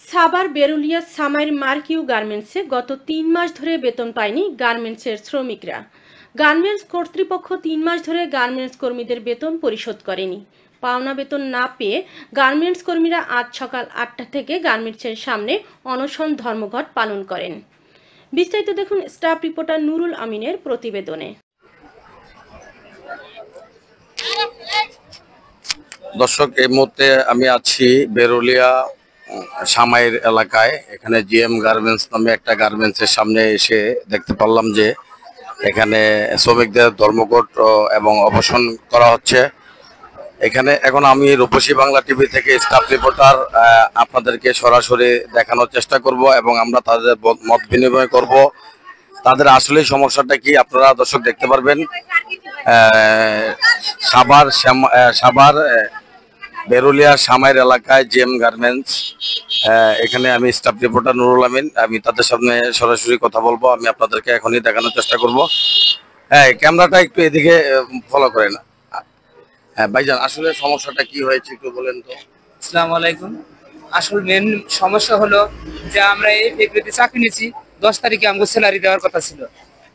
সাভার বেরুলিয়া সামাইর মার্কিউ গার্মেন্টসে গত ৩ মাস ধরে বেতন পায়নি গার্মেন্টসের শ্রমিকরা। গার্মেন্টস কর্তৃপক্ষ ৩ মাস ধরে গার্মেন্টস কর্মীদের বেতন পরিশোধ করেনি। পাওনা বেতন না পেয়ে গার্মেন্টস কর্মীরা আজ সকাল ৮টা থেকে গার্মেন্টসের সামনে অনশন ধর্মঘট পালন করেন। বিস্তারিত দেখুন স্টাফ রিপোর্টার নুরুল আমিনের প্রতিবেদনে। দর্শক, এই মুহূর্তে আমি আছি বেরুলিয়া সামাইর এলাকায়। এখানে জিএম গার্মেন্টস নামে একটা গার্মেন্টসের সামনে এসে দেখতে পারলাম যে এখানে শ্রমিকদের ধর্মঘট এবং অবসান করা হচ্ছে। এখানে এখন আমি রূপসী বাংলা টিভি থেকে স্টাফ রিপোর্টার আপনাদেরকে সরাসরি দেখানোর চেষ্টা করব এবং আমরা তাদের মত বিনিময় করব। তাদের আসলে সমস্যাটা কি আপনারা দর্শক দেখতে পারবেন। সাভার বেরুলিয়া সামাইর এলাকায় জিএম গার্মেন্টস, এখানে আমি স্টাফ রিপোর্টার নুরুল আমিন। আমি তাদের সামনে সরাসরি কথা বলবো। আমি আপনাদেরকে এখনই দেখানোর চেষ্টা করব। হ্যাঁ, ক্যামেরাটা একটু এদিকে ফলো করেন। হ্যাঁ ভাইজান, আসলে সমস্যাটা কি হয়েছে একটু বলেন তো। আসসালামু আলাইকুম। আসল মেন সমস্যা হলো যে আমরা এই ফ্যাক্টরিতে চাকরি নিয়েছি। 10 তারিখে আমাকে স্যালারি দেওয়ার কথা ছিল,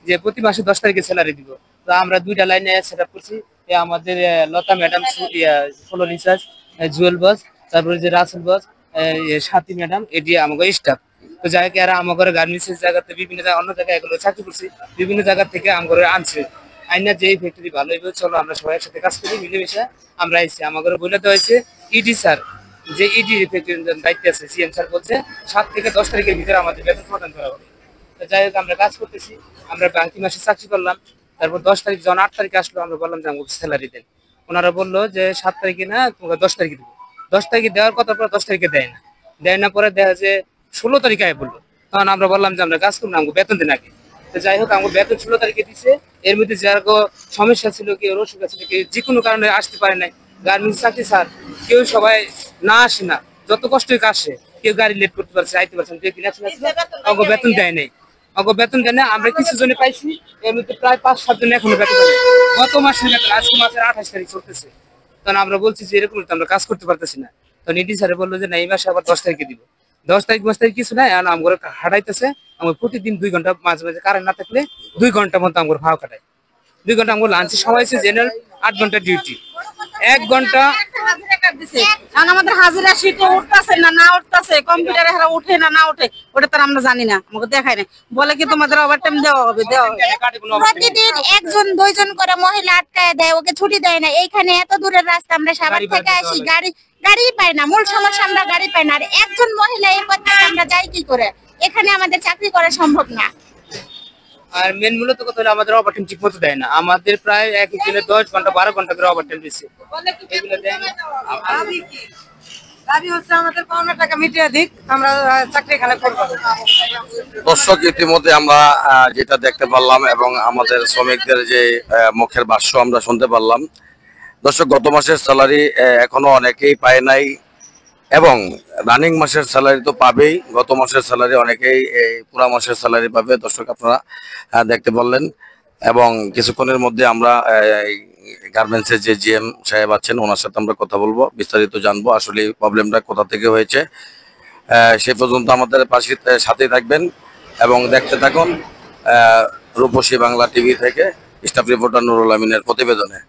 যে প্রতি মাসে 10 তারিখে স্যালারি দিব। তো আমরা দুইটা লাইনে সেট আপ করছি। আমাদের লতা ম্যাডাম, ফ্লোর ইনচার্জ জুয়েল বস, তারপরে যে রাসেল বস, সাথী ম্যাডাম, এটি আমাকে স্টাফ। তো যাই আর আমাদের গার্মেন্টসের জায়গাতে বিভিন্ন জায়গায় অন্য জায়গায় এগুলো চাকরি করছি, বিভিন্ন জায়গা থেকে আমাদের আনছে আইনা যে এই ফ্যাক্টরি ভালো হইবে, চলো আমরা সবাই একসাথে কাজ করি, মিলেমিশে আমরা আইছি। আমাদের বলে দেওয়া হয়েছে ইডি স্যার, যে ইডি ফ্যাক্টরির দায়িত্বে আছে, সিএম স্যার বলছে 7 থেকে 10 তারিখের ভিতরে আমাদের বেতন প্রদান করা হবে। তো যাই হোক আমরা কাজ করতেছি। আমরা বাকি মাসে চাকরি করলাম। তারপর 10 তারিখ যখন 8 তারিখে আসলো, আমরা বললাম যে আমাকে স্যালারি দেন। ওনারা বললো যে 7 তারিখে না, তোমাকে 10 তারিখে দেবো। 10 তারিখে দেওয়ার কথা, পরে 10 তারিখে দেয় না পরে দেখা যে 16 তারিখে আয় বললো। তখন আমরা বললাম যে আমরা কাজ করবো না, আমাকে বেতন দেন আগে। তো যাই হোক আমাকে বেতন 16 তারিখে দিচ্ছে। এর মধ্যে যার সমস্যা ছিল, কেউ অসুখ ছিল, কেউ যে কোনো কারণে আসতে পারে নাই। গার্মেন্টস চাকরি স্যার, কেউ সবাই না আসে না, যত কষ্টই আসে, কেউ গাড়ি লেট করতে পারছে, আইতে পারছে না, আমাকে বেতন দেয় নাই। আমাকে বেতন দেয় না। আমরা কিছু জনে পাইছি, এর মধ্যে প্রায় 5-7 জন এখনো বেতন পাই। গত মাসের বেতন আজকে মাসের 28 তারিখ চলতেছে। তখন আমরা বলছি যে এরকম আমরা কাজ করতে পারতেছি না। তো নিডি স্যারে বললো যে না, এই মাসে আবার 10 তারিখে দিব। 10 তারিখ 10 তারিখ কিছু নাই, আমার হাঁটাইতেছে। আমার প্রতিদিন 2 ঘন্টা, মাঝে মাঝে কারেন্ট না থাকলে 2 ঘন্টার মতো আমার ভাও কাটায়। 2 ঘন্টা আমার লাঞ্চের সময় আছে, জেনারেল 8 ঘন্টা ডিউটি, 1 ঘন্টা। আমাদের হাজিরা শিটে উঠতেছে না উঠতেছে, কম্পিউটারে উঠে না উঠে, ওটা তো আমরা জানি না, আমাকে দেখায় না। বলে কি তোমাদের ওভারটাইম দেওয়া হবে। প্রতিদিন 1 জন 2 জন করে মহিলা আটকায় দেয়, ওকে ছুটি দেয় না। এইখানে এত দূরের রাস্তা, আমরা সাভার থেকে আসি, গাড়ি পাই না। মূল সমস্যা আমরা গাড়ি পাই না। আর 1 জন মহিলা এই পথে আমরা যাই কি করে? এখানে আমাদের চাকরি করা সম্ভব না। আর মেন মূলত কথা হলো আমাদের ওভারটাইম ঠিক মতো দেয় না। আমাদের প্রায় এক দিনে 10 ঘন্টা 12 ঘন্টা করে ওভারটাইম দিচ্ছে। এগুলো দেয় না। দাবি হচ্ছে আমাদের পাওনা টাকা মিটিয়ে দিক, আমরা চাকরি এখানে করব। দর্শক, ইতিমধ্যে আমরা যেটা দেখতে পারলাম এবং আমাদের শ্রমিকদের যে মুখের ভাষ্য আমরা শুনতে পারলাম। দর্শক, গত মাসের স্যালারি এখনো অনেকেই পায় নাই এবং রানিং মাসের স্যালারি তো পাবেই। গত মাসের স্যালারি অনেকেই পুরা মাসের স্যালারি পাবে। দর্শক, আপনারা দেখতে পারলেন এবং কিছুক্ষণের মধ্যে আমরা গার্মেন্টসের যে জিএম সাহেব আছেন, ওনার সাথে আমরা কথা বলবো, বিস্তারিত জানবো আসলে প্রবলেমটা কোথা থেকে হয়েছে। সে পর্যন্ত আমাদের সাথেই থাকবেন এবং দেখতে থাকুন রূপসী বাংলা টিভি থেকে স্টাফ রিপোর্টার নুরুল আমিনের প্রতিবেদনে।